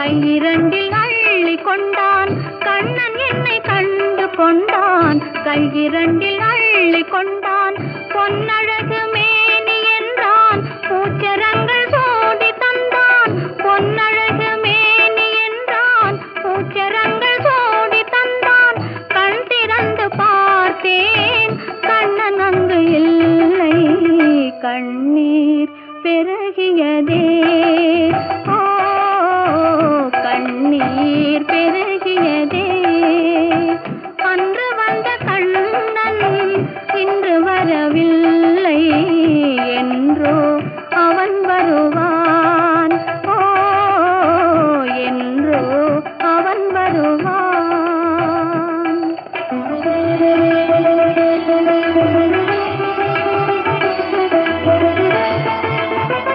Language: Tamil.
கையிரண்டில் அள்ளி கொண்டான் கண்ணன் என்னை கண்டு கொண்டான் கையிரண்டில் அள்ளி கொண்டான் பொன்னழகு மேனி என்றான் பூச்சரங்கள் சோடி தந்தான் பொன்னழகு மேனி என்றான் பூச்சரங்கள் சோடி தந்தான் கண் திறந்து பார்த்தேன் கண்ணன் அங்கு இல்லை கண்ணீர் பெருகியதே